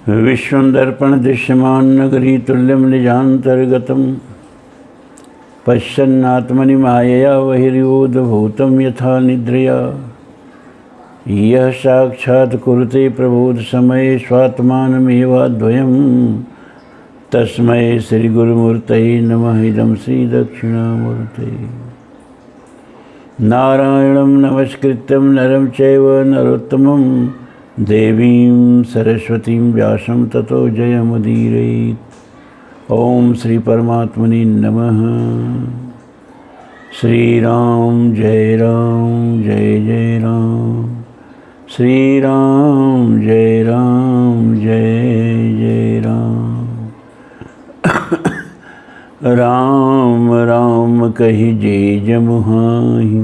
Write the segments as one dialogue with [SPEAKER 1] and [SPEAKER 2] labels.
[SPEAKER 1] विश्वंदर्पण दृश्यमाननगरी तुल्यं निजान्तर्गतं पश्यन्नात्मनि मायया बहिर्योधभूतं यथा निद्रया यः साक्षात् कुरुते प्रबोधसमये स्वात्मानमेवाद्वयं तस्मै श्रीगुरुमूर्तये नमः। इदं श्रीदक्षिणामूर्तये। नारायणं नमस्कृत्यं नरं चैव नरोत्तमं देवीं सरस्वतीं व्यासं ततो जयमुदीरयेत्। ओम श्री परमात्मने नमः। श्री राम जय राम, श्री राम जय जय राम। राम राम कहि जे जमुहाहि,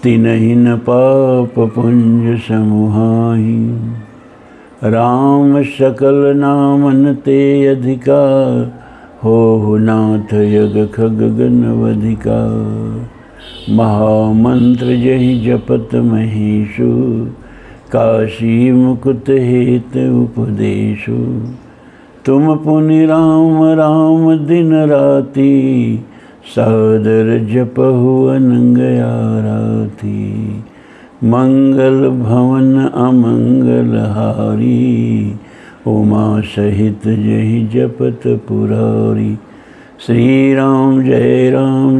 [SPEAKER 1] तिन्हि न पाप पुंज समुहाहि। राम सकल नामन ते अधिका, हो नाथ यग खग गणवधिका। महामंत्र जहि जपत महेशु, काशी मुकुट हेत उपदेशु। तुम पुनि राम राम दिन राति, सादर जपहु अनंग आरती। मंगल भवन अमंगल हारी, उमा सहित जहि जपत पुरारी। श्री राम जय राम,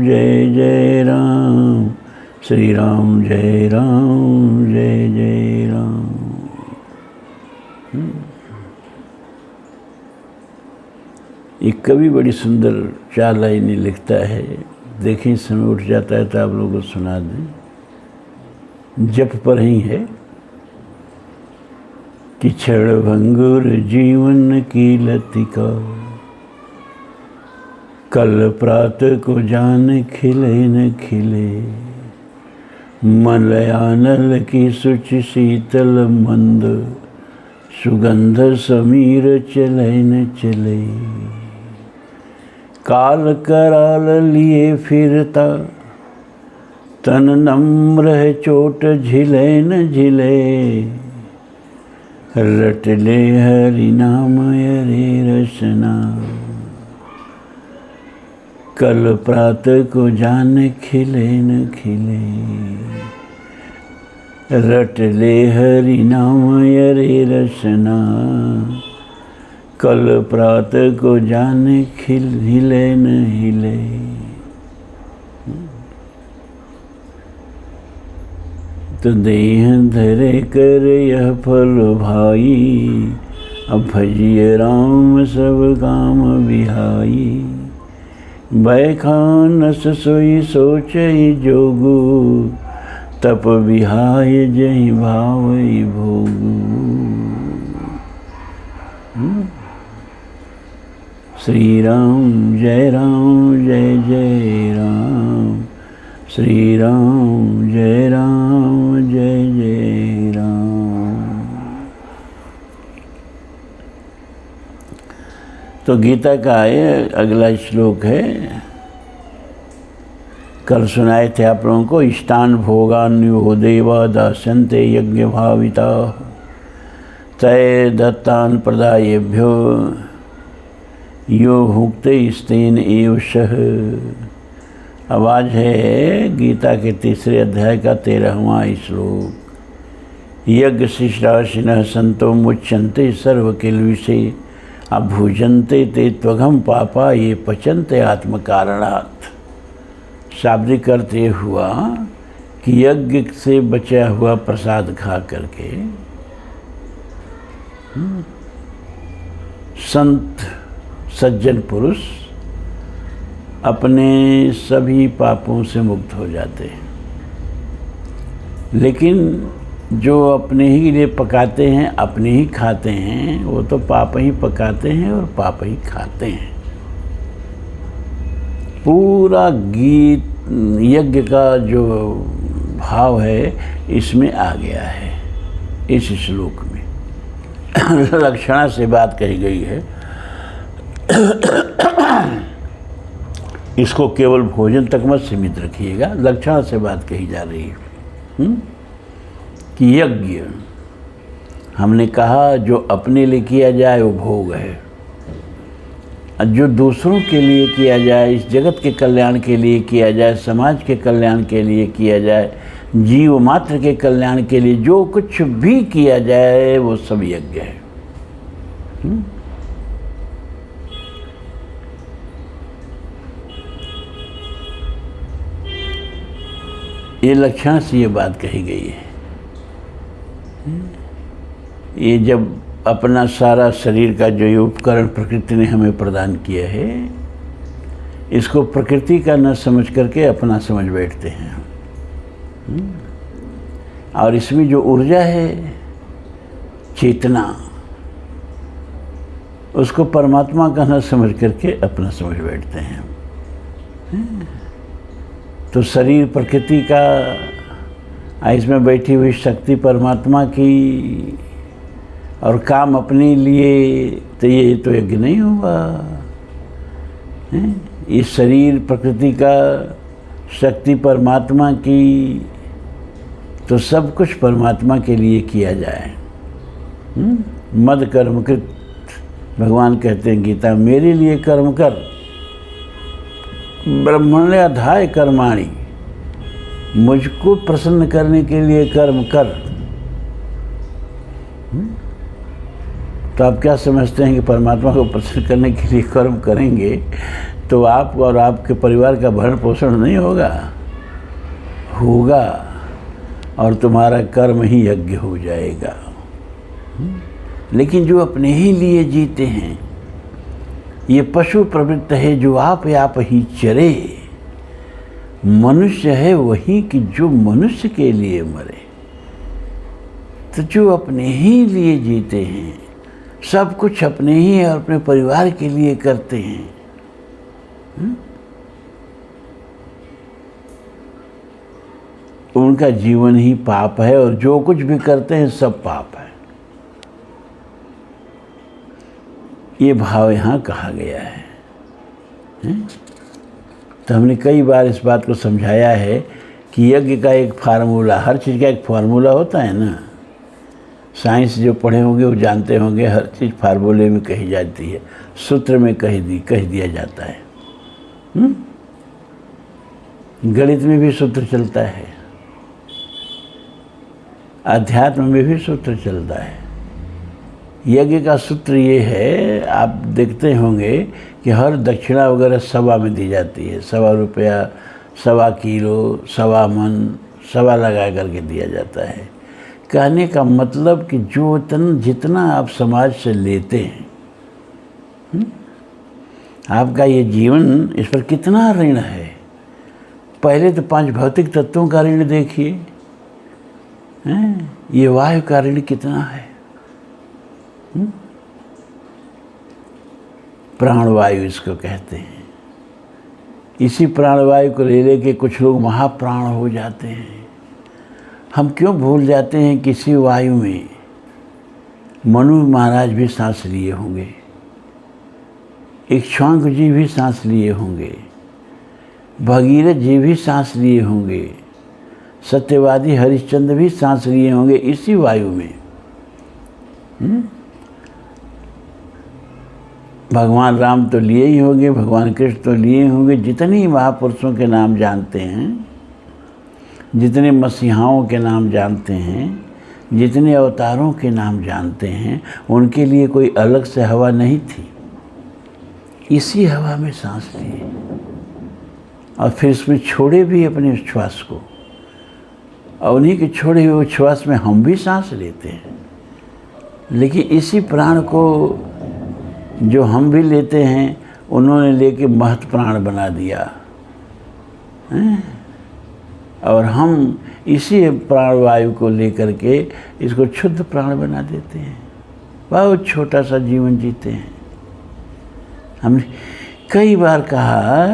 [SPEAKER 1] श्री राम जय जय राम। एक कवि बड़ी सुंदर 4 लाइनें लिखता है, देखें समय उठ जाता है तो आप लोगों को सुना दें। जप पर ही है कि क्षण भंगुर जीवन की लतिका, कल प्रातः को जान खिले न खिले। मलयानल की सुचि शीतल मंद, सुगंध समीर चले न चले। काल कराल लिए फिरता, तन नम्र है चोट झिले न झिले। रट ले हरि नाम अरे रसना, कल प्रातः को जान खिले न खिले। रट ले हरि नाम अरे रसना, कल प्रातः को जाने हिले न हिले। तो देह धरे कर यह फल भाई, अब भजिए राम सब काम बिहाई। बैखानस सोई सोचई जोगु, तप बिहाय जहि भावई भोगु। श्री राम जय राम, श्री राम जय जय राम। तो गीता का अगला श्लोक है, कल सुनाए थे आप लोगों को। इष्टान भोगान्यो देवा दास्यन्ते यज्ञ भाविता, तय दत्तान प्रदायेभ्यो यो भुक्ते स्तेन एव सह। आवाज है गीता के 3 अध्याय का 13वां श्लोक। यज्ञ शिष्टाशिनः संतो मुच्यन्ते सर्व किल्बिषे, अभुजन्ते ते त्वघं पापा ये पचन्ते आत्मकारणात्। शाब्दिक अर्थ ये हुआ कि यज्ञ से बचा हुआ प्रसाद खा करके संत सज्जन पुरुष अपने सभी पापों से मुक्त हो जाते हैं। लेकिन जो अपने ही लिए पकाते हैं, अपने ही खाते हैं, वो तो पाप ही पकाते हैं और पाप ही खाते हैं। पूरा गीत यज्ञ का जो भाव है इसमें आ गया है इस श्लोक में। लक्षणा से बात कही गई है। इसको केवल भोजन तक मत सीमित रखिएगा, लक्षणा से बात कही जा रही है कि यज्ञ हमने कहा जो अपने लिए किया जाए वो भोग है, और जो दूसरों के लिए किया जाए, इस जगत के कल्याण के लिए किया जाए, समाज के कल्याण के लिए किया जाए, जीव मात्र के कल्याण के लिए जो कुछ भी किया जाए वो सब यज्ञ है। ये लक्षण से ये बात कही गई है। ये जब अपना सारा शरीर का जो ये उपकरण प्रकृति ने हमें प्रदान किया है, इसको प्रकृति का न समझ करके अपना समझ बैठते हैं। और इसमें जो ऊर्जा है, चेतना, उसको परमात्मा का न समझ करके अपना समझ बैठते हैं। तो शरीर प्रकृति का, इसमें बैठी हुई शक्ति परमात्मा की, और काम अपने लिए, तो ये तो यज्ञ नहीं हुआ। ये शरीर प्रकृति का, शक्ति परमात्मा की, तो सब कुछ परमात्मा के लिए किया जाए। मद कर्म कृत, भगवान कहते हैं गीता, मेरे लिए कर्म कर, ब्रह्मण्याधाय कर्माणि, मुझको प्रसन्न करने के लिए कर्म कर। तो आप क्या समझते हैं कि परमात्मा को प्रसन्न करने के लिए कर्म करेंगे तो आप और आपके परिवार का भरण पोषण नहीं होगा? होगा, और तुम्हारा कर्म ही यज्ञ हो जाएगा। लेकिन जो अपने ही लिए जीते हैं, ये पशु प्रवृत्त है जो आप ही चरे, मनुष्य है वही कि जो मनुष्य के लिए मरे। तो जो अपने ही लिए जीते हैं, सब कुछ अपने ही और अपने परिवार के लिए करते हैं, उनका जीवन ही पाप है, और जो कुछ भी करते हैं सब पाप है। ये भाव यहाँ कहा गया है। तो हमने कई बार इस बात को समझाया है कि यज्ञ का एक फार्मूला, हर चीज़ का एक फार्मूला होता है ना। साइंस जो पढ़े होंगे वो जानते होंगे, हर चीज़ फार्मूले में कही जाती है, सूत्र में कह दिया जाता है। गणित में भी सूत्र चलता है, अध्यात्म में भी सूत्र चलता है। यज्ञ का सूत्र ये है, आप देखते होंगे कि हर दक्षिणा वगैरह सवा में दी जाती है। 1.25 रुपया, 1.25 किलो, 1.25 मन, 1.25 लगा करके दिया जाता है। कहने का मतलब कि जो जितना आप समाज से लेते हैं, आपका ये जीवन, इस पर कितना ऋण है। पहले तो 5 भौतिक तत्वों का ऋण देखिए, ये वायु का ऋण कितना है। प्राणवायु इसको कहते हैं। इसी प्राणवायु को ले लेके कुछ लोग महाप्राण हो जाते हैं। हम क्यों भूल जाते हैं कि इसी वायु में मनु महाराज भी सांस लिए होंगे, इक्ष्वाकु जी भी सांस लिए होंगे, भगीरथ जी भी सांस लिए होंगे, सत्यवादी हरिश्चंद्र भी सांस लिए होंगे इसी वायु में। भगवान राम तो लिए ही होंगे, भगवान कृष्ण तो लिए होंगे। जितने महापुरुषों के नाम जानते हैं, जितने मसीहाओं के नाम जानते हैं, जितने अवतारों के नाम जानते हैं, उनके लिए कोई अलग से हवा नहीं थी। इसी हवा में सांस लिए और फिर उसमें छोड़े भी अपने श्वास को, और उन्हीं के छोड़े हुए श्वास में हम भी सांस लेते हैं। लेकिन इसी प्राण को जो हम भी लेते हैं, उन्होंने लेके महत प्राण बना दिया, और हम इसी प्राणवायु को लेकर के इसको शुद्ध प्राण बना देते हैं। बहुत छोटा सा जीवन जीते हैं। हमने कई बार कहा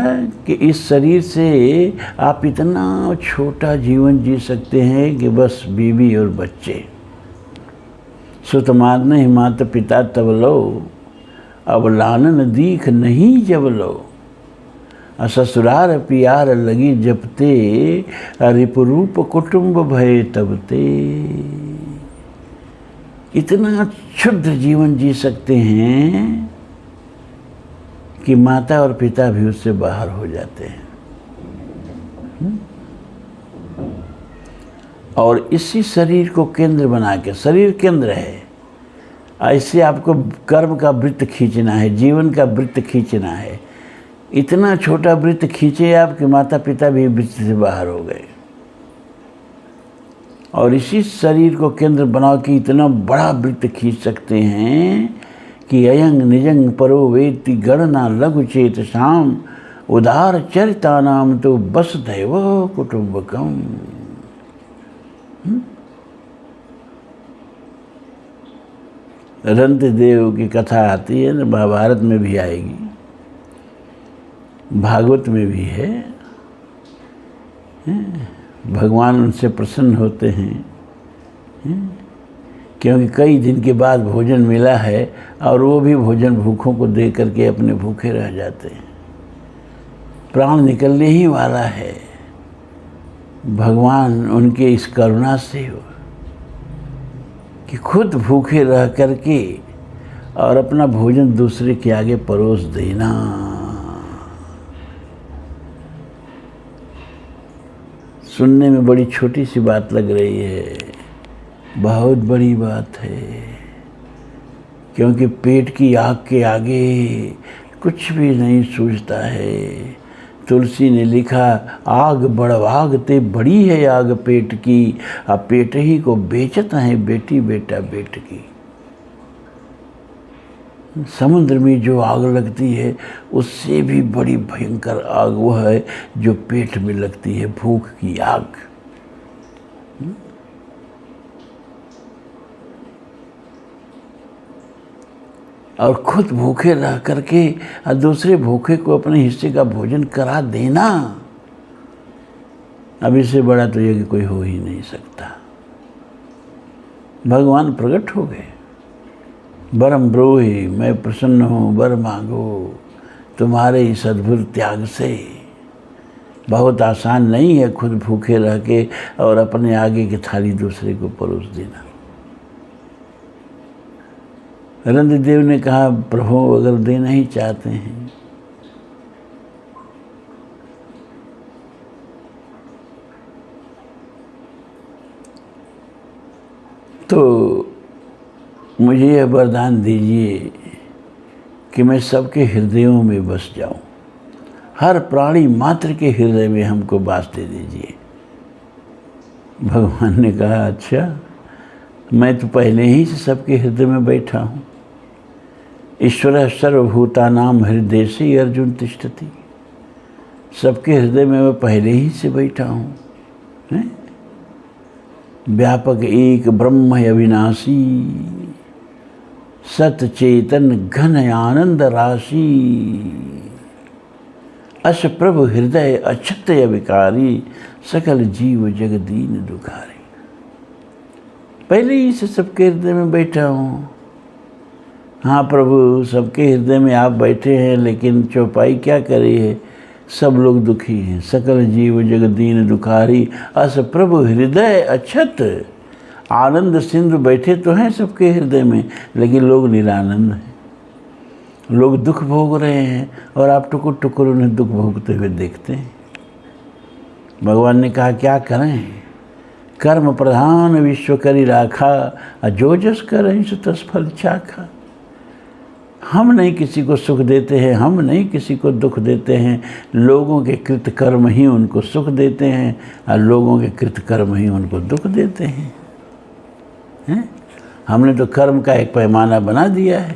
[SPEAKER 1] कि इस शरीर से आप इतना छोटा जीवन जी सकते हैं कि बस बीवी और बच्चे। सुत मात नहीं मात पिता तब लो, अब लानन दीख नहीं जब लो, ससुरार पियार लगी जपते, रिपुरूप कुटुंब भय तबते। इतना शुद्ध जीवन जी सकते हैं कि माता और पिता भी उससे बाहर हो जाते हैं। और इसी शरीर को केंद्र बना के, शरीर केंद्र है, ऐसे आपको कर्म का वृत्त खींचना है, जीवन का वृत्त खींचना है। इतना छोटा वृत्त खींचे आपके माता पिता भी वृत्त से बाहर हो गए। और इसी शरीर को केंद्र बना के इतना बड़ा वृत्त खींच सकते हैं कि अयंग निजंग परो वेति गणना लघु चेत शाम उदार चरिता नाम तो बस दैव कुटुंबकम। रंतदेव की कथा आती है ना, महाभारत में भी आएगी, भागवत में भी है। भगवान उनसे प्रसन्न होते हैं क्योंकि कई दिन के बाद भोजन मिला है और वो भी भोजन भूखों को दे करके अपने भूखे रह जाते हैं। प्राण निकलने ही वाला है। भगवान उनके इस करुणा से हो कि खुद भूखे रह करके और अपना भोजन दूसरे के आगे परोस देना। सुनने में बड़ी छोटी सी बात लग रही है, बहुत बड़ी बात है, क्योंकि पेट की आग के आगे कुछ भी नहीं सूझता है। तुलसी ने लिखा, आग बड़वाग ते बड़ी है आग पेट की, अब पेट ही को बेचत है बेटी बेटा बेट की। समुद्र में जो आग लगती है उससे भी बड़ी भयंकर आग वह है जो पेट में लगती है, भूख की आग। और खुद भूखे रह करके और दूसरे भूखे को अपने हिस्से का भोजन करा देना, अब इससे बड़ा तो यज्ञ कोई हो ही नहीं सकता। भगवान प्रकट हो गए, बरम ब्रोहि, मैं प्रसन्न हूँ, वर मांगो तुम्हारे इस अद्भुत त्याग से। बहुत आसान नहीं है खुद भूखे रह के और अपने आगे की थाली दूसरे को परोस देना। रंतदेव ने कहा, प्रभु अगर देना ही चाहते हैं तो मुझे यह वरदान दीजिए कि मैं सबके हृदयों में बस जाऊं, हर प्राणी मात्र के हृदय में हमको वास दे दीजिए। भगवान ने कहा, अच्छा, मैं तो पहले ही से सबके हृदय में बैठा हूँ। ईश्वर सर्वभूतानां हृदयेषु अर्जुन तिष्ठति। सबके हृदय में मैं पहले ही से बैठा हूँ। व्यापक एक ब्रह्म अविनाशी, सत चेतन घन आनंद राशि, अस प्रभु हृदय अक्षतय विकारी, सकल जीव जगदीन दुखारी। पहले ही से सबके हृदय में बैठा हूँ। हाँ प्रभु, सबके हृदय में आप बैठे हैं, लेकिन चौपाई क्या करी है? सब लोग दुखी हैं। सकल जीव जगदीन दुखारी, अस प्रभु हृदय अक्षत। आनंद सिंधु बैठे तो हैं सबके हृदय में, लेकिन लोग निरानंद हैं। लोग दुख भोग रहे हैं और आप टुकुर टुकुर उन्हें दुख भोगते हुए देखते हैं। भगवान ने कहा, क्या करें? कर्म प्रधान विश्व करी राखा, जो जस करें सो तस फल चाखा। हम नहीं किसी को सुख देते हैं, हम नहीं किसी को दुख देते हैं। लोगों के कृत कर्म ही उनको सुख देते हैं और लोगों के कृत कर्म ही उनको दुख देते हैं। हमने तो कर्म का एक पैमाना बना दिया है।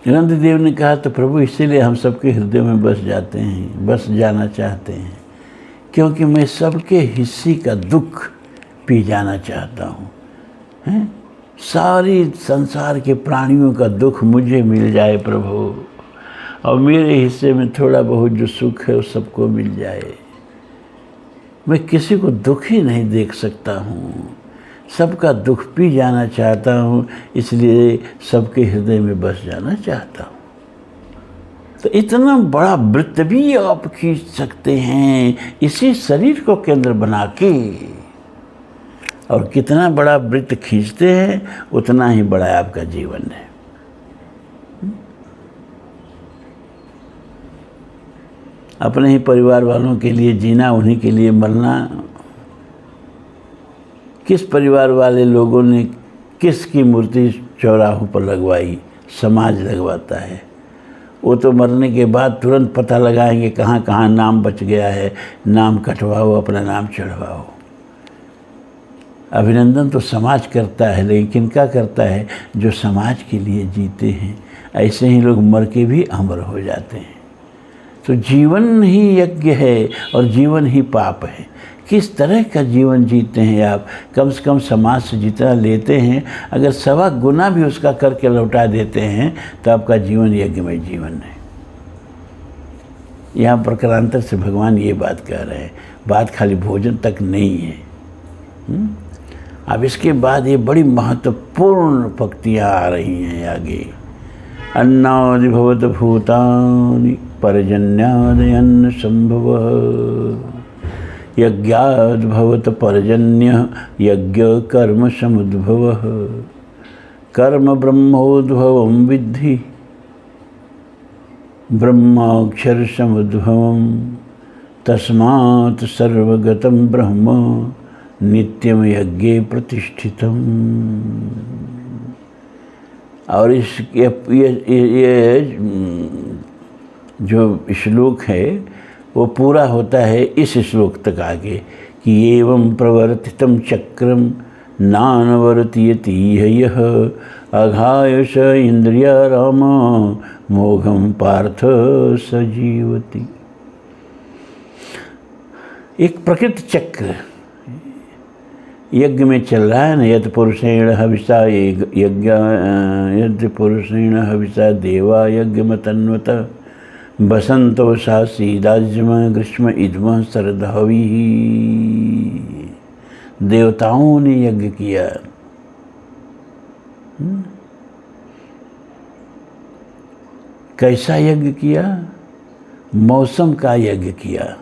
[SPEAKER 1] रंतदेव ने कहा, तो प्रभु इसीलिए हम सबके हृदय में बस जाते हैं, बस जाना चाहते हैं, क्योंकि मैं सबके हिस्से का दुख पी जाना चाहता हूँ। सारी संसार के प्राणियों का दुख मुझे मिल जाए प्रभु, और मेरे हिस्से में थोड़ा बहुत जो सुख है वो सबको मिल जाए। मैं किसी को दुखी नहीं देख सकता हूँ, सबका दुख पी जाना चाहता हूँ, इसलिए सबके हृदय में बस जाना चाहता हूँ। तो इतना बड़ा वृत्त भी आप खींच सकते हैं इसी शरीर को केंद्र बना के। और कितना बड़ा वृत्त खींचते हैं उतना ही बड़ा आपका जीवन है। अपने ही परिवार वालों के लिए जीना, उन्हीं के लिए मरना। किस परिवार वाले लोगों ने किसकी मूर्ति चौराहों पर लगवाई? समाज लगवाता है। वो तो मरने के बाद तुरंत पता लगाएंगे कहाँ कहाँ नाम बच गया है, नाम कटवाओ, अपना नाम चढ़वाओ। अभिनंदन तो समाज करता है, लेकिन किनका करता है? जो समाज के लिए जीते हैं। ऐसे ही लोग मर के भी अमर हो जाते हैं। तो जीवन ही यज्ञ है और जीवन ही पाप है। किस तरह का जीवन जीते हैं आप? कम से कम समाज से जितना लेते हैं, अगर 1.25 गुना भी उसका करके लौटा देते हैं तो आपका जीवन यज्ञमय जीवन है। यहाँ प्रकारांतर से भगवान ये बात कह रहे हैं। बात खाली भोजन तक नहीं है। अब इसके बाद ये बड़ी महत्वपूर्ण पंक्तियाँ आ रही हैं आगे। अन्नादि भवत भूतानि पर्जन्यादयन्न संभवः यज्ञाद् भवत पर्जन्य यज्ञ कर्म समुद्भवः कर्म ब्रह्मोद्भवं विद्धि ब्रह्माक्षर समुद्भवं तस्मात् सर्वगतं ब्रह्म नित्यम यज्ञे प्रतिष्ठितम्। और इस ये जो श्लोक है वो पूरा होता है इस श्लोक तक आगे कि एवं प्रवर्तितं चक्रम नानवर्तयति यः अघायश इंद्रियाराम मोघम पार्थ सजीवति। एक प्रकृति चक्र यज्ञ में चल रहा है न। यद पुरुषेण हविषा यज्ञ यद पुरुषेण हविषा देवा यज्ञमतन्वत बसंतो शासीदाज्यम ग्रीष्म इद्म शरदहवी। देवताओं ने यज्ञ किया। कैसा यज्ञ किया? मौसम का यज्ञ किया।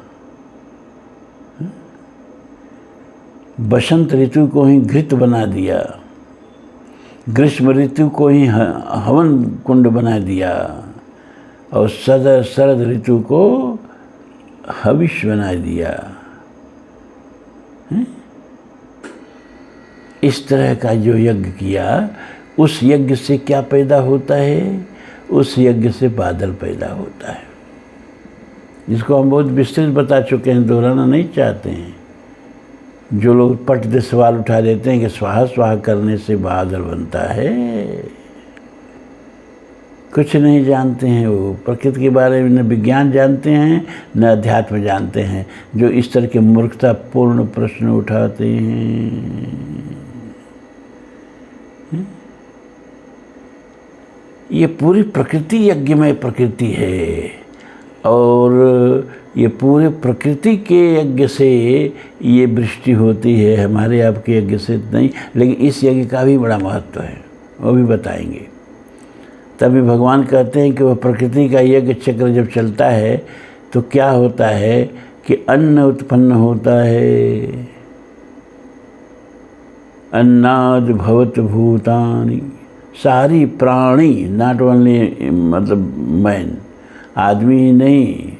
[SPEAKER 1] बसंत ऋतु को ही घृत बना दिया, ग्रीष्म ऋतु को ही हवन कुंड बना दिया और शरद ऋतु को हविष बना दिया। इस तरह का जो यज्ञ किया, उस यज्ञ से क्या पैदा होता है? उस यज्ञ से बादल पैदा होता है, जिसको हम बहुत विस्तृत बता चुके हैं, दोहराना नहीं चाहते हैं। जो लोग पट दे सवाल उठा देते हैं कि स्वाहा स्वाहा करने से बादल बनता है, कुछ नहीं जानते हैं। वो प्रकृति के बारे में न विज्ञान जानते हैं न अध्यात्म जानते हैं, जो इस तरह के मूर्खतापूर्ण प्रश्न उठाते हैं। ये पूरी प्रकृति यज्ञमय प्रकृति है और ये पूरे प्रकृति के यज्ञ से ये वृष्टि होती है, हमारे आपके यज्ञ से नहीं। लेकिन इस यज्ञ का भी बड़ा महत्व है, वो भी बताएंगे। तभी भगवान कहते हैं कि वह प्रकृति का यज्ञ चक्र जब चलता है तो क्या होता है कि अन्न उत्पन्न होता है। अन्नाद भवत भूतानि, सारी प्राणी, नॉट ओनली मतलब मैन, आदमी ही नहीं,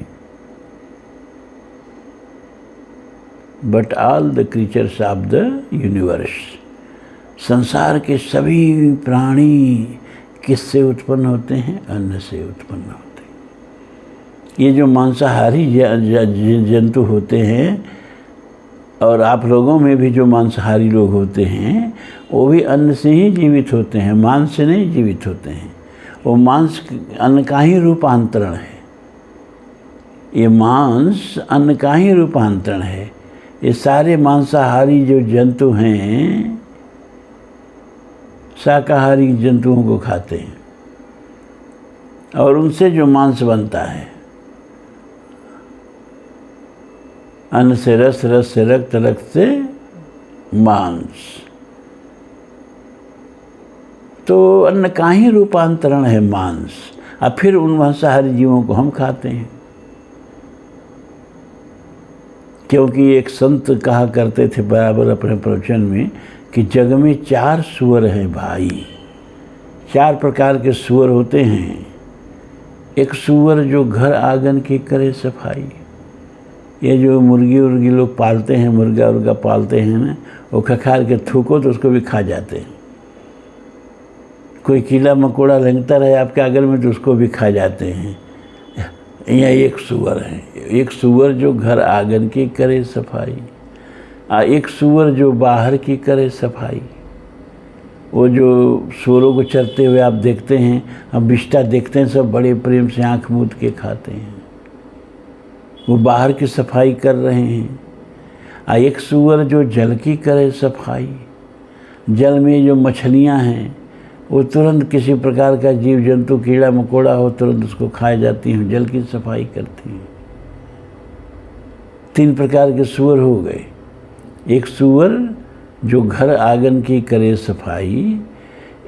[SPEAKER 1] but all the creatures of the universe, संसार के सभी प्राणी किससे उत्पन्न होते हैं? अन्न से उत्पन्न होते हैं। ये जो मांसाहारी जंतु होते हैं और आप लोगों में भी जो मांसाहारी लोग होते हैं, वो भी अन्न से ही जीवित होते हैं, मांस से नहीं जीवित होते हैं। वो मांस अन्न का ही रूपांतरण है। ये मांस अन्न का ही रूपांतरण है। ये सारे मांसाहारी जो जंतु हैं शाकाहारी जंतुओं को खाते हैं और उनसे जो मांस बनता है, अन्न से रस, रस से रक्त, रक्त से मांस, तो अन्न का ही रूपांतरण है मांस। और फिर उन मांसाहारी जीवों को हम खाते हैं। क्योंकि एक संत कहा करते थे बराबर अपने प्रवचन में कि जग में 4 सुअर हैं भाई। 4 प्रकार के सुअर होते हैं। एक सुअर जो घर आंगन की करे सफाई। ये जो मुर्गी उर्गी लोग पालते हैं, मुर्गा उर्गा पालते हैं ना, वो खखार के थूको तो उसको भी खा जाते हैं। कोई कीड़ा मकोड़ा लंघता रहे आपके आंगन में तो उसको भी खा जाते हैं। यह एक सुअर है। एक सुअर जो घर आंगन की करे सफाई, एक सुअर जो बाहर की करे सफाई। वो जो सुअरों को चरते हुए आप देखते हैं, हम बिष्टा देखते हैं, सब बड़े प्रेम से आँख मूंद के खाते हैं, वो बाहर की सफाई कर रहे हैं। एक सुअर जो जल की करे सफाई। जल में जो मछलियाँ हैं वो तुरंत किसी प्रकार का जीव जंतु कीड़ा मकोड़ा हो तुरंत उसको खा जाती हैं, जल की सफाई करती हैं। 3 प्रकार के सुअर हो गए। एक सुअर जो घर आंगन की करे सफाई,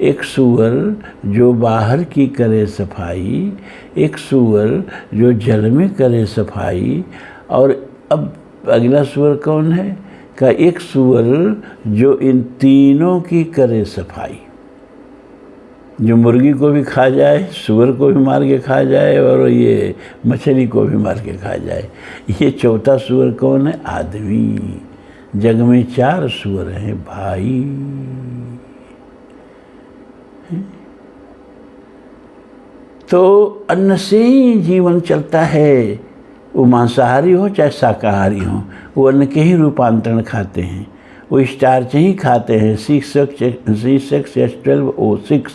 [SPEAKER 1] एक सुअर जो बाहर की करे सफाई, एक सुअर जो जल में करे सफाई, और अब अगला सुअर कौन है? का एक सुअर जो इन तीनों की करे सफाई। जो मुर्गी को भी खा जाए, सुअर को भी मार के खा जाए, और ये मछली को भी मार के खा जाए। ये चौथा सुअर कौन है? आदमी। जग में 4 सुअर हैं भाई। तो अन्न से ही जीवन चलता है। वो मांसाहारी हो चाहे शाकाहारी हो, वो अन्न के ही रूपांतरण खाते हैं। वो स्टार्च ही खाते हैं। C6H12O6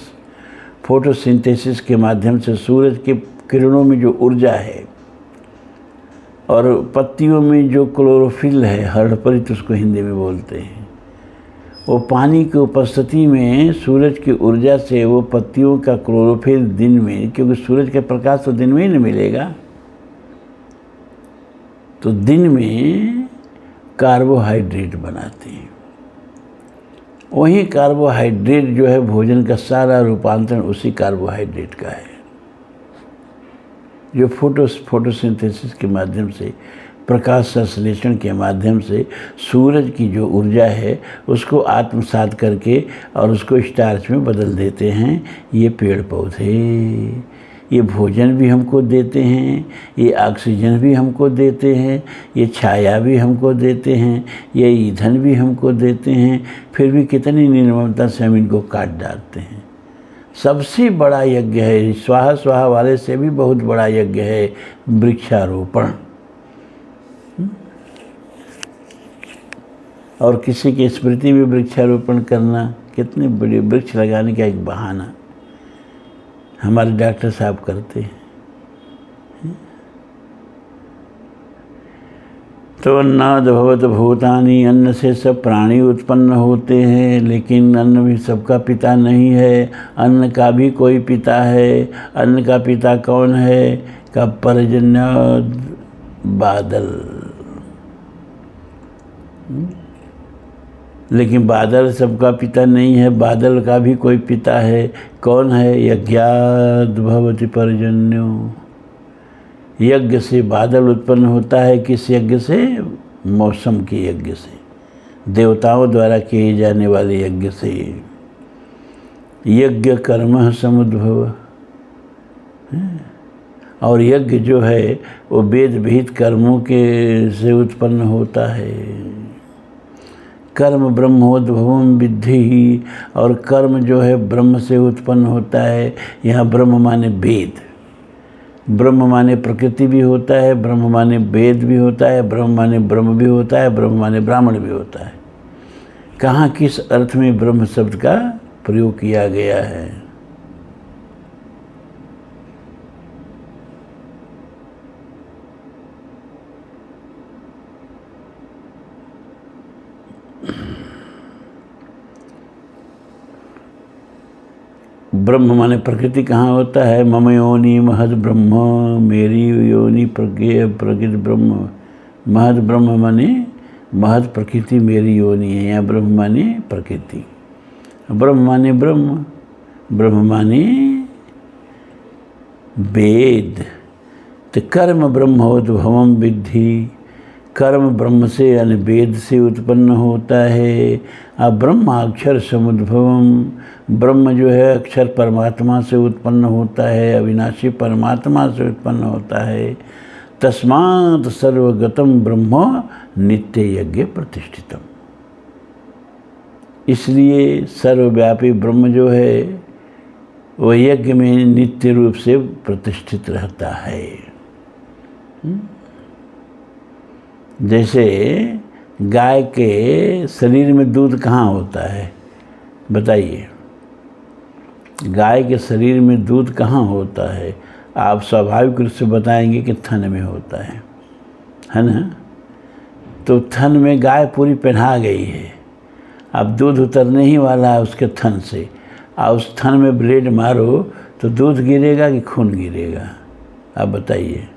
[SPEAKER 1] फोटोसिंथेसिस के माध्यम से सूरज के किरणों में जो ऊर्जा है, और पत्तियों में जो क्लोरोफिल है, हर्षपरित उसको हिंदी में बोलते हैं, वो पानी की उपस्थिति में सूरज की ऊर्जा से वो पत्तियों का क्लोरोफिल दिन में, क्योंकि सूरज का प्रकाश तो दिन में ही नहीं मिलेगा, तो दिन में कार्बोहाइड्रेट बनाते हैं। वही कार्बोहाइड्रेट जो है, भोजन का सारा रूपांतरण उसी कार्बोहाइड्रेट का है, जो फोटोसिंथेसिस के माध्यम से, प्रकाश संश्लेषण के माध्यम से सूरज की जो ऊर्जा है उसको आत्मसात करके और उसको स्टार्च में बदल देते हैं। ये पेड़ पौधे, ये भोजन भी हमको देते हैं, ये ऑक्सीजन भी हमको देते हैं, ये छाया भी हमको देते हैं, ये ईंधन भी हमको देते हैं। फिर भी कितनी निर्ममता से हम इनको काट डालते हैं। सबसे बड़ा यज्ञ है, स्वाहा स्वाहा वाले से भी बहुत बड़ा यज्ञ है वृक्षारोपण। और किसी की स्मृति में वृक्षारोपण करना, कितने बड़े वृक्ष लगाने का एक बहाना हमारे डॉक्टर साहब करते हैं। तो अन्नाद भवत भूतानि, अन्न से सब प्राणी उत्पन्न होते हैं, लेकिन अन्न भी सबका पिता नहीं है। अन्न का भी कोई पिता है। अन्न का पिता कौन है? का पर्जन्य बादल। लेकिन बादल सबका पिता नहीं है, बादल का भी कोई पिता है। कौन है? यज्ञाद भवति पर्जन्यो। यज्ञ से बादल उत्पन्न होता है। किस यज्ञ से? मौसम के यज्ञ से, देवताओं द्वारा किए जाने वाले यज्ञ से। यज्ञ कर्म समुद्भव। और यज्ञ जो है वो वेद विहित कर्मों के से उत्पन्न होता है। कर्म ब्रह्मोद्भवम विद्धि, और कर्म जो है ब्रह्म से उत्पन्न होता है। यहाँ ब्रह्म माने वेद, ब्रह्म माने प्रकृति भी होता है, ब्रह्म माने वेद भी होता है, ब्रह्म माने ब्रह्म भी होता है, ब्रह्म माने ब्राह्मण भी होता है। कहाँ किस अर्थ में ब्रह्म शब्द का प्रयोग किया गया है? ब्रह्म माने प्रकृति कहाँ होता है? मम योनि महद ब्रह्म, मेरी योनि प्रकृति ब्रह्म। महद ब्रह्म माने महद प्रकृति मेरी योनि है। यहाँ ब्रह्म माने प्रकृति, ब्रह्म माने ब्रह्म, ब्रह्म माने वेद। तो कर्म ब्रह्मोद्भवम विद्धि, कर्म ब्रह्म से यानी वेद से उत्पन्न होता है। अब ब्रह्माक्षर समुद्भवम, ब्रह्म जो है अक्षर परमात्मा से उत्पन्न होता है, अविनाशी परमात्मा से उत्पन्न होता है। तस्मात् सर्वगतम ब्रह्म नित्य यज्ञ प्रतिष्ठितम, इसलिए सर्वव्यापी ब्रह्म जो है वह यज्ञ में नित्य रूप से प्रतिष्ठित रहता है। जैसे गाय के शरीर में दूध कहाँ होता है बताइए? गाय के शरीर में दूध कहाँ होता है? आप स्वाभाविक रूप से बताएंगे कि थन में होता है ना? तो थन में गाय पूरी पहना गई है, अब दूध उतरने ही वाला है उसके थन से, और उस थन में ब्लेड मारो तो दूध गिरेगा कि खून गिरेगा? आप बताइए।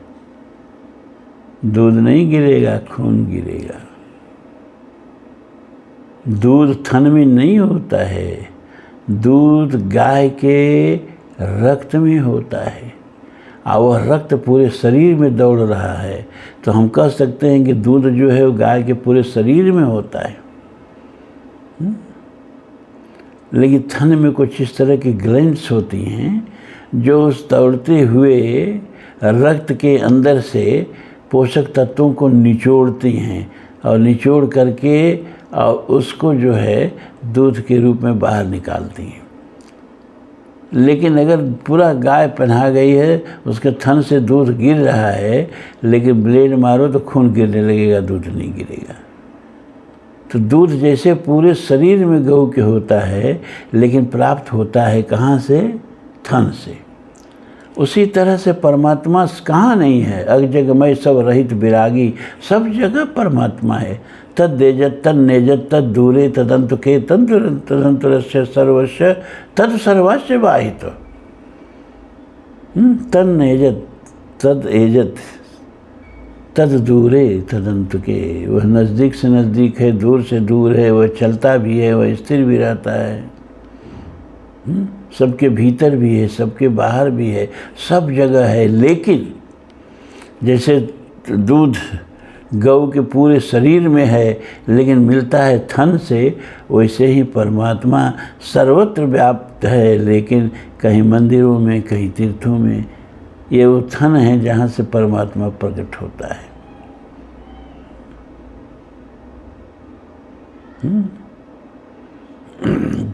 [SPEAKER 1] दूध नहीं गिरेगा, खून गिरेगा। दूध थन में नहीं होता है, दूध गाय के रक्त में होता है, और वह रक्त पूरे शरीर में दौड़ रहा है। तो हम कह सकते हैं कि दूध जो है वो गाय के पूरे शरीर में होता है। लेकिन थन में कुछ इस तरह की ग्लैंड्स होती हैं जो उस दौड़ते हुए रक्त के अंदर से पोषक तत्वों को निचोड़ती हैं, और निचोड़ करके और उसको जो है दूध के रूप में बाहर निकालती हैं। लेकिन अगर पूरा गाय पहना गई है, उसके थन से दूध गिर रहा है, लेकिन ब्लेड मारो तो खून गिरने लगेगा, दूध नहीं गिरेगा। तो दूध जैसे पूरे शरीर में गऊ के होता है, लेकिन प्राप्त होता है कहाँ से? थन से। उसी तरह से परमात्मा कहाँ नहीं है? अगजगमय सब रहित विरागी, सब जगह परमात्मा है। तद्देजत तन्नेजत तद दूरे तदंत के तदंतरस्य सर्वस्य तद सर्वस्य वाहित। तन्नेजत तद एजत तद दूरे तदंत के, वह नज़दीक से नज़दीक है, दूर से दूर है, वह चलता भी है, वह स्थिर भी रहता है, सबके भीतर भी है, सबके बाहर भी है, सब जगह है। लेकिन जैसे दूध गऊ के पूरे शरीर में है लेकिन मिलता है थन से, वैसे ही परमात्मा सर्वत्र व्याप्त है, लेकिन कहीं मंदिरों में, कहीं तीर्थों में। ये वो थन है जहाँ से परमात्मा प्रकट होता है।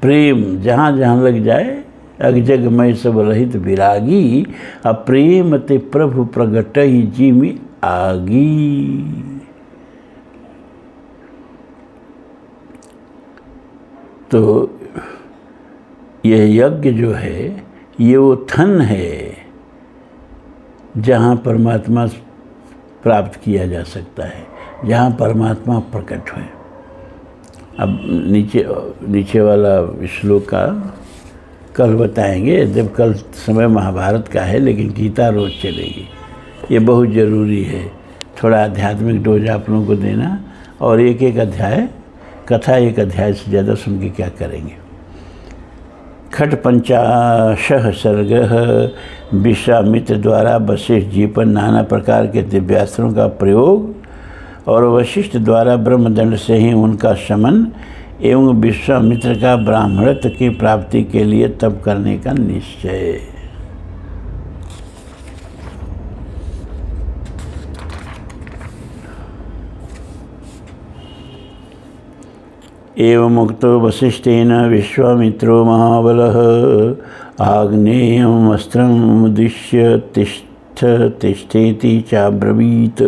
[SPEAKER 1] प्रेम जहाँ जहाँ लग जाए, अगजगमय सब रहित विरागी, अप्रेम ते प्रभु प्रगट ही जी में आगी। तो यह यज्ञ जो है ये वो थन है जहाँ परमात्मा प्राप्त किया जा सकता है, जहाँ परमात्मा प्रकट हुए। अब नीचे वाला श्लोक का कल बताएंगे, जब कल समय महाभारत का है, लेकिन गीता रोज़ चलेगी। ये बहुत ज़रूरी है, थोड़ा आध्यात्मिक डोज आप लोगों को देना। और एक एक अध्याय कथा, एक अध्याय से ज़्यादा सुन के क्या करेंगे। खट 50 सर्ग। विश्वामित्र द्वारा वशिष्ठ जी पर नाना प्रकार के दिव्यास्त्रों का प्रयोग और वशिष्ठ द्वारा ब्रह्मदंड से ही उनका शमन एवं विश्वामित्र का ब्राह्मणत्व की प्राप्ति के लिए तप करने का निश्चय। एवं मुक्तो वसिष्ठेन विश्वामित्रो महाबलः आग्नेयम् अस्त्रम् उद्दिश्य तिष्ठ तिष्ठेति चाब्रवीत।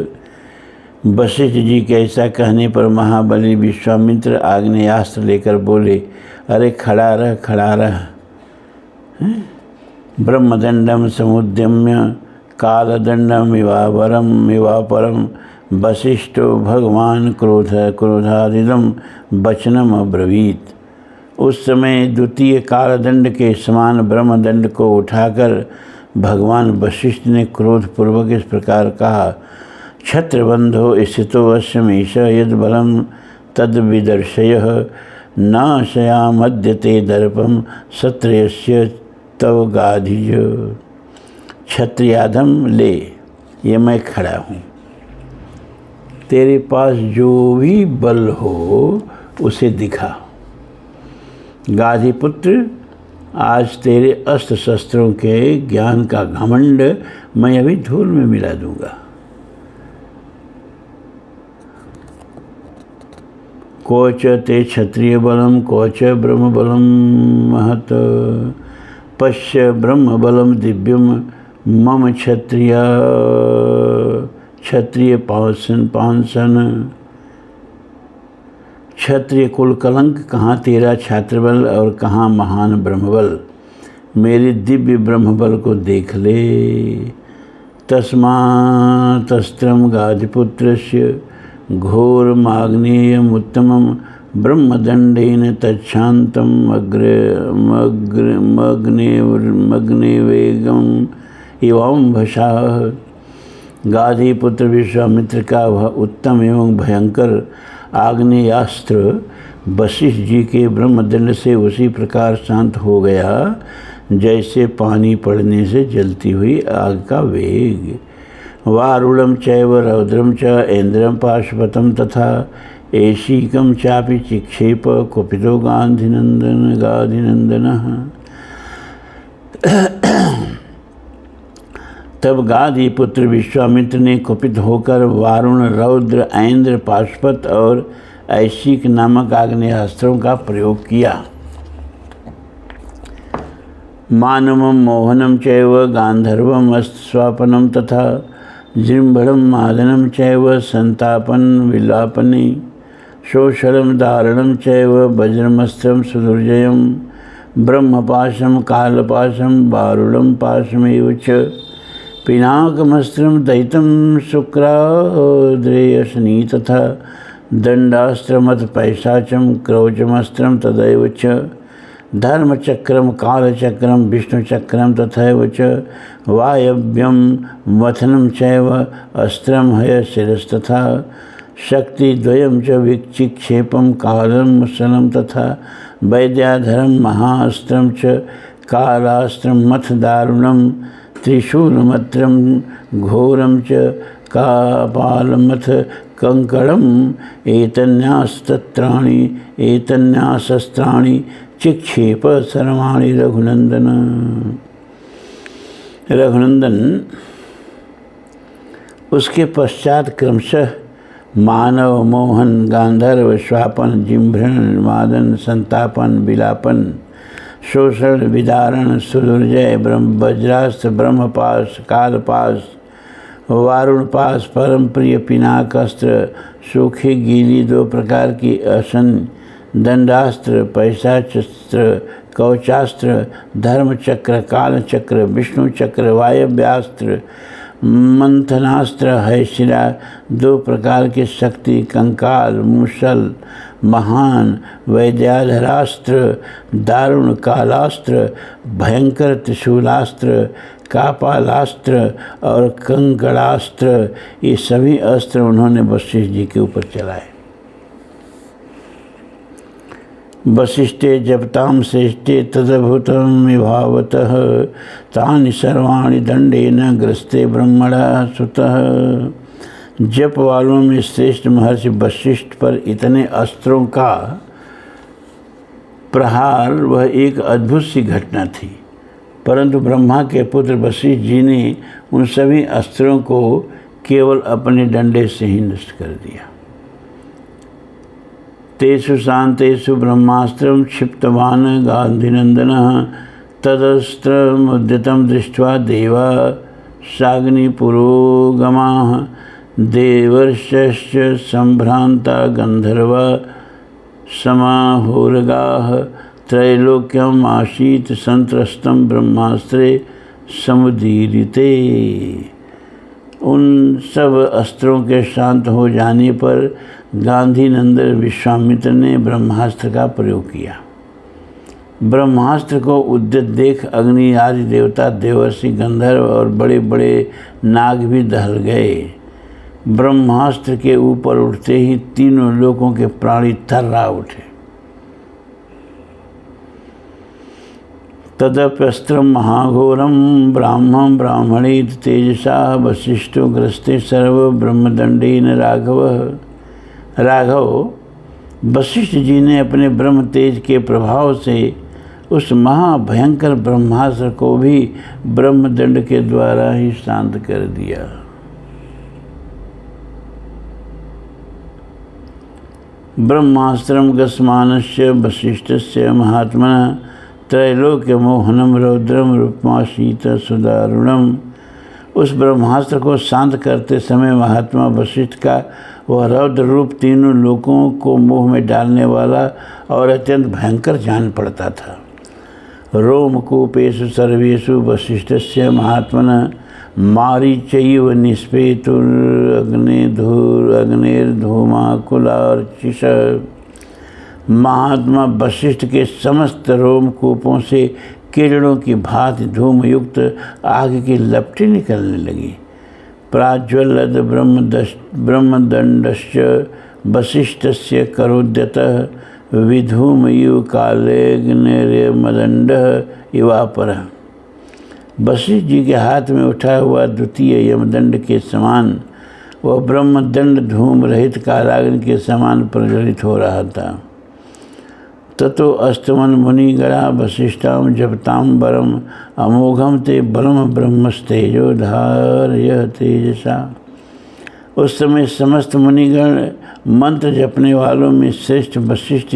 [SPEAKER 1] वशिष्ठ जी के ऐसा कहने पर महाबली विश्वामित्र आग्नेयास्त्र लेकर बोले, अरे खड़ा रह, खड़ा रह। ब्रह्मदंडम समुद्यम्य कालदंडम इवापरम वशिष्ठो भगवान क्रोधादिदम वचनम अब्रवीत। उस समय द्वितीय कालदंड के समान ब्रह्मदंड को उठाकर भगवान वशिष्ठ ने क्रोधपूर्वक इस प्रकार कहा, छत्रबंधो स्थितो अश्वमेश यद बलम तद विदर्शय न शयामद्यते दर्पम क्षत्रियस्य तव गाधिज। क्षत्रियाधम ले, ये मैं खड़ा हूँ। तेरे पास जो भी बल हो उसे दिखा। गाधिपुत्र, आज तेरे अस्त्र शस्त्रों के ज्ञान का घमंड मैं अभी धूल में मिला दूंगा। कोच ते क्षत्रिय बलम कोच ब्रह्म बलम महत, पश्य ब्रह्म बलम दिव्यम मम क्षत्रिय पांसन। क्षत्रिय कुल कलंक, कहाँ तेरा छात्रबल और कहाँ महान ब्रह्मबल। मेरे दिव्य ब्रह्मबल को देख ले। तस्मात्स्त्रम गाधिपुत्रस्य घोरमाग्नेयम् उत्तमं ब्रह्मदंडेन तच्छान्तं मग्नेवेगम एवं भषा। गाधिपुत्र विश्वामित्र का वह उत्तम एवं भयंकर आग्नेयास्त्र वशिष्ठ जी के ब्रह्मदंड से उसी प्रकार शांत हो गया जैसे पानी पड़ने से जलती हुई आग का वेग। वारुणम चैव रौद्रम च इंद्रम पाशुपतम तथा ऐशीकम चापि चिक्षेप कुपितो गाधिनंदन। तब गाधिपुत्र विश्वामित्र ने कुपित होकर वारुण, रौद्र, ऐन्द्र, पाशुपत और ऐशिक नामक आग्नेयास्त्रों का प्रयोग किया। मानवम मोहनम चैव गांधर्वम अस्वापनम तथा जृंभणम मादनम चैव संतापन विलापने। शोषणम दारणम चैव वज्रमस्त्रम सुदुर्जयम ब्रह्मपाशम कालपाशम वारुणम पाशमेव च। पिनाकमस्त्रम दयितं शुक्राद्रेयशनी तथा दंडास्त्रमथ पैशाचम क्रौचमस्त्रम तदैव च। धर्मचक्रम कालचक्रम विष्णुचक्रम तथैव च। वायव्यम मथनं चैव अस्त्रम हयशिरस्तथा। शक्तिद्वयं च विचिक्षेपं कालं मुसलं तथा। वैद्याधरं महास्त्रं च कालास्त्रं मथ दारुणं। त्रिशूलमत्रं घोरं च कापालमथ कंकणम्। एतन्यासस्त्राणि चिक्षेप सर्वाणि रघुनंदन। उसके पश्चात क्रमशः मानव, मोहन, गांधर्व, स्वापन, जिम्भृण, मादन, संतापन, विलापन, शोषण, विदारण, सुदुर्जय, वज्रास्त्र, ब्रह्मपाश, कालपाश, वारुणपाश, परम प्रिय पिनाकस्त्र, सूखी गीली 2 प्रकार की असन, दंडास्त्र, पैशाचस्त्र, कवचास्त्र, धर्मचक्र, कालचक्र, विष्णुचक्र, वायव्यास्त्र, मंथनास्त्र, हैशिरा, 2 प्रकार के शक्ति, कंकाल, मुसल, महान, वैद्याधरास्त्र, दारुण कालास्त्र, भयंकर त्रिशूलास्त्र, कापालास्त्र और कंकड़ास्त्र, ये सभी अस्त्र उन्होंने वशिष्ठ जी के ऊपर चलाए। वशिष्ठे जपताम श्रेष्ठे तदभूतं विभावतः तानि सर्वाणि दंडेन ग्रस्ते ब्रह्मणा सुतः। जप वालों में श्रेष्ठ महर्षि वशिष्ठ पर इतने अस्त्रों का प्रहार वह एक अद्भुत सी घटना थी, परंतु ब्रह्मा के पुत्र वशिष्ठ जी ने उन सभी अस्त्रों को केवल अपने डंडे से ही नष्ट कर दिया। तेषु शांतेषु ब्रह्मास्त्रं क्षिप्तवान् गांधीनंदनः तदस्त्रमुद्यतं दृष्ट्वा देवा साग्निपुरोगमाः। देवर्षश्च संभ्रांता गंधर्वा समाहोरगाः। त्रैलोक्यम आसीत संत्रस्तं ब्रह्मास्त्रे समुदीरिते। उन सब अस्त्रों के शांत हो जाने पर गांधीनंदन विश्वामित्र ने ब्रह्मास्त्र का प्रयोग किया। ब्रह्मास्त्र को उद्यत देख अग्नि आदि देवता, देवर्षि, गंधर्व और बड़े बड़े नाग भी दहल गए। ब्रह्मास्त्र के ऊपर उठते ही तीनों लोकों के प्राणी थर्रा उठे। तदप्यस्त्रं महाघोरं ब्राह्मं ब्राह्मणेत तेजसा वसिष्ठो ग्रस्ते सर्व ब्रह्मदंडेन राघव वशिष्ठ जी ने अपने ब्रह्म तेज के प्रभाव से उस महाभयंकर ब्रह्मास्त्र को भी ब्रह्मदंड के द्वारा ही शांत कर दिया। ब्रह्मास्त्रम गस्मानस्य वशिष्ठस्य महात्मनः त्रैलोक्य मोहनम रौद्रम रूपमाशीत सुदारुणम। उस ब्रह्मास्त्र को शांत करते समय महात्मा वशिष्ठ का वह रौद्र रूप तीनों लोकों को मोह में डालने वाला और अत्यंत भयंकर जान पड़ता था। रोमकूपेषु सर्वेषु वशिष्ठस्य महात्मनः मारीचैव निष्पेतुरग्निर्धूमाकुलार्चिष। महात्मा वशिष्ठ के समस्त रोमकूपों से किरणों की भांति धूमयुक्त आग की लपटें निकलने लगी। प्राज्वलद ब्रह्मदंडस्य वशिष्ठस्य करोद्यतः विधूमयु कालेग्निर्यमदंडः इवापरः। वशिष्ठ जी के हाथ में उठा हुआ द्वितीय यमदंड के समान वह ब्रह्मदंड धूम रहित कालाग्नि के समान प्रज्वलित हो रहा था। ततो अस्तमन मुनिगणा वशिष्ठाम जपताम बरम अमोघम ते बलम ब्रह्मस्तेजो धारय तेजसा। उस समय समस्त मुनिगण मंत्र जपने वालों में श्रेष्ठ वशिष्ठ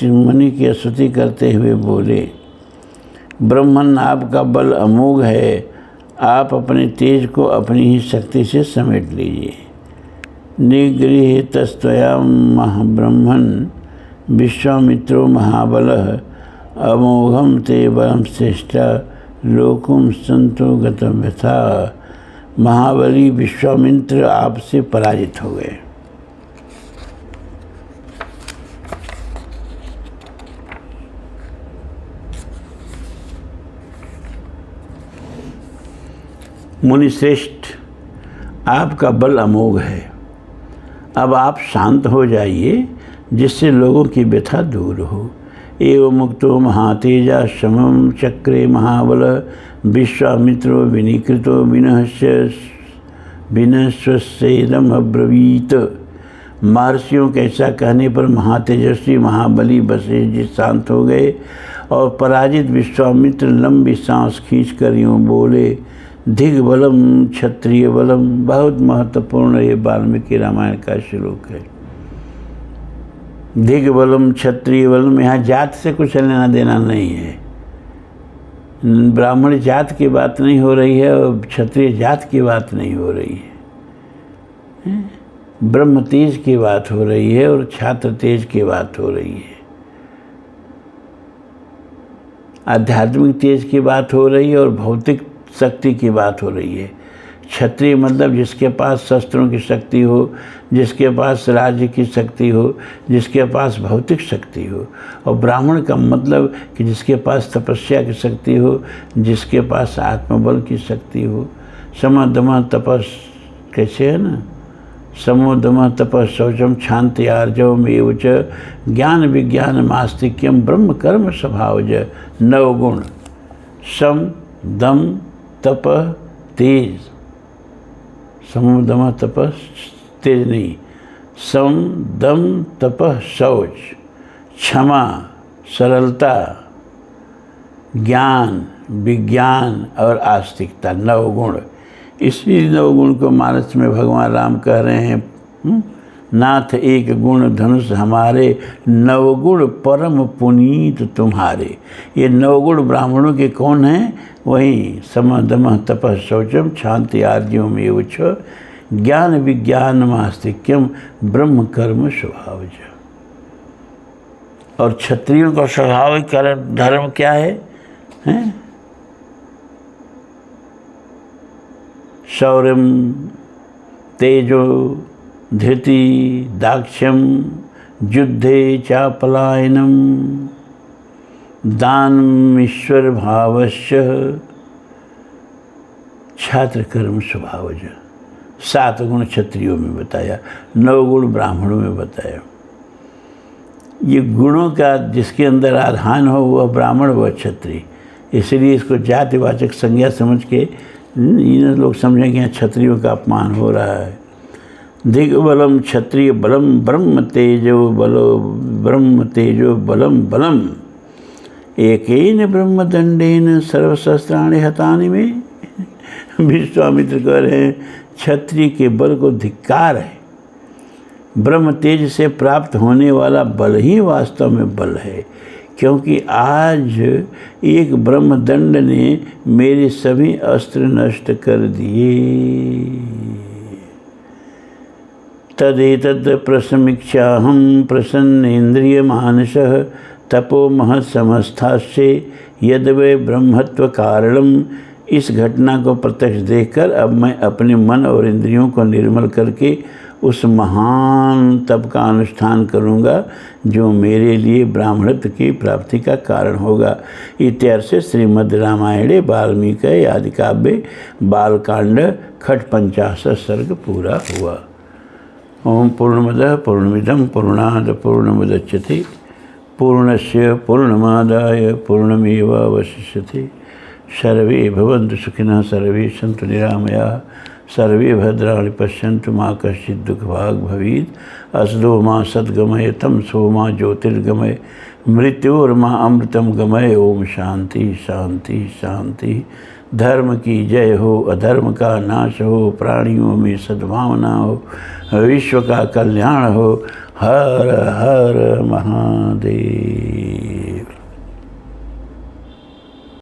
[SPEAKER 1] मुनि की स्तुति करते हुए बोले, ब्रह्मन आपका बल अमोघ है, आप अपने तेज को अपनी ही शक्ति से समेट लीजिए। निगृहीतस्त्वया महाब्रह्मन् विश्वामित्रो महाबलः अमोघम ते बलम श्रेष्ठा लोकुम संतो गतम यथा। महाबली विश्वामित्र आपसे पराजित हो गए। मुनिश्रेष्ठ, आपका बल अमोघ है, अब आप शांत हो जाइए जिससे लोगों की व्यथा दूर हो। एवं मुक्तो महातेजा समम चक्रे महाबल विश्वामित्रो विनिकृतो विनश्वसेदम अब्रवीत। महर्षियों के ऐसा कहने पर महातेजस्वी महाबली वशिष्ठ जी शांत हो गए और पराजित विश्वामित्र लंबी सांस खींचकर यूँ बोले, दिग्बलम क्षत्रिय बलम। बहुत महत्वपूर्ण ये वाल्मीकि रामायण का श्लोक है। दिग्बलम क्षत्रिय बलम, यहाँ जात से कुछ लेना देना नहीं है। ब्राह्मण जात की बात नहीं हो रही है और क्षत्रिय जात की बात नहीं हो रही है। ब्रह्म तेज की बात हो रही है और छात्र तेज की बात हो रही है। आध्यात्मिक तेज की बात हो रही है और भौतिक शक्ति की बात हो रही है। क्षत्रिय मतलब जिसके पास शस्त्रों की शक्ति हो, जिसके पास राज्य की शक्ति हो, जिसके पास भौतिक शक्ति हो। और ब्राह्मण का मतलब कि जिसके पास तपस्या की शक्ति हो, जिसके पास आत्मबल की शक्ति हो। समदम तपस कैसे है ना, समोदम तपस शौचम क्षांति आर्जवम एवच ज्ञान विज्ञान आस्तिक्यम ब्रह्म कर्म स्वभावज। 9 गुण, सम दम तप तेज। सम दम तपस तेज नहीं, सम दम तपः शौच, क्षमा सरलता, ज्ञान विज्ञान और आस्तिकता। 9 गुण। इसी 9 गुण को मानस में भगवान राम कह रहे हैं, नाथ एक गुण धनुष हमारे, 9 गुण परम पुनीत तुम्हारे। ये 9 गुण ब्राह्मणों के कौन हैं? वही सम दम तपः शौचम क्षांति आर्जवम एवच ज्ञान विज्ञान आस्तिक्यम ब्रह्म कर्म स्वभावज। और क्षत्रियों का स्वाभाविक धर्म क्या है? शौर्यम तेजो धृति दाक्ष्यम युद्धे चापलायनम दानम ईश्वर भावस्य छात्र कर्म स्वभावज। 7 गुण क्षत्रियों में बताया, 9 गुण ब्राह्मणों में बताया। ये गुणों का जिसके अंदर आधान हो वह ब्राह्मण वह क्षत्रिय। इसलिए इसको जातिवाचक संज्ञा समझ के इन लोग समझें कि यहाँ क्षत्रियों का अपमान हो रहा है। दिग्बलम क्षत्रिय बलम ब्रह्म तेजो बलो ब्रह्म तेजो बलम बलम एकेन ब्रह्मदंडेन सर्वशस्त्राणि हतानि में। विश्वामित्र कह रहे हैं क्षत्रिय के बल को धिक्कार है। ब्रह्म तेज से प्राप्त होने वाला बल ही वास्तव में बल है, क्योंकि आज एक ब्रह्मदंड ने मेरे सभी अस्त्र नष्ट कर दिए। तदेतद् प्रसमीक्षाहं प्रसन्नेन्द्रिय मानसः तपो महत्समस्थास्ये यद वे ब्रह्मत्व कारणम। इस घटना को प्रत्यक्ष देखकर अब मैं अपने मन और इंद्रियों को निर्मल करके उस महान तप का अनुष्ठान करूँगा जो मेरे लिए ब्राह्मणत्व की प्राप्ति का कारण होगा। इत्यर्थ श्रीमद् रामायणे वाल्मीकि आदि काव्ये बालकांड खट 50 सर्ग पूरा हुआ। ओम पूर्णमदः पूर्णमिदं पूर्णात् पूर्णमुदच्यते पूर्णस्य पूर्णमादाय पूर्णमेवावशिष्यते। सर्वे भवन्तु सुखिनः सर्वे सन्तु निरामयाः सर्वे भद्राणि पश्यन्तु मा कश्चित् दुःखभाग् भवेत्। असदो मा सद्गमय तमसो मा ज्योतिर्गमय मृत्योर्मा अमृतं गमय। ओम शांति शांति शांति। धर्म की जय हो, अधर्म का नाश हो, प्राणियों में सद्भावना हो, विश्व का कल्याण हो। हर हर महादेव।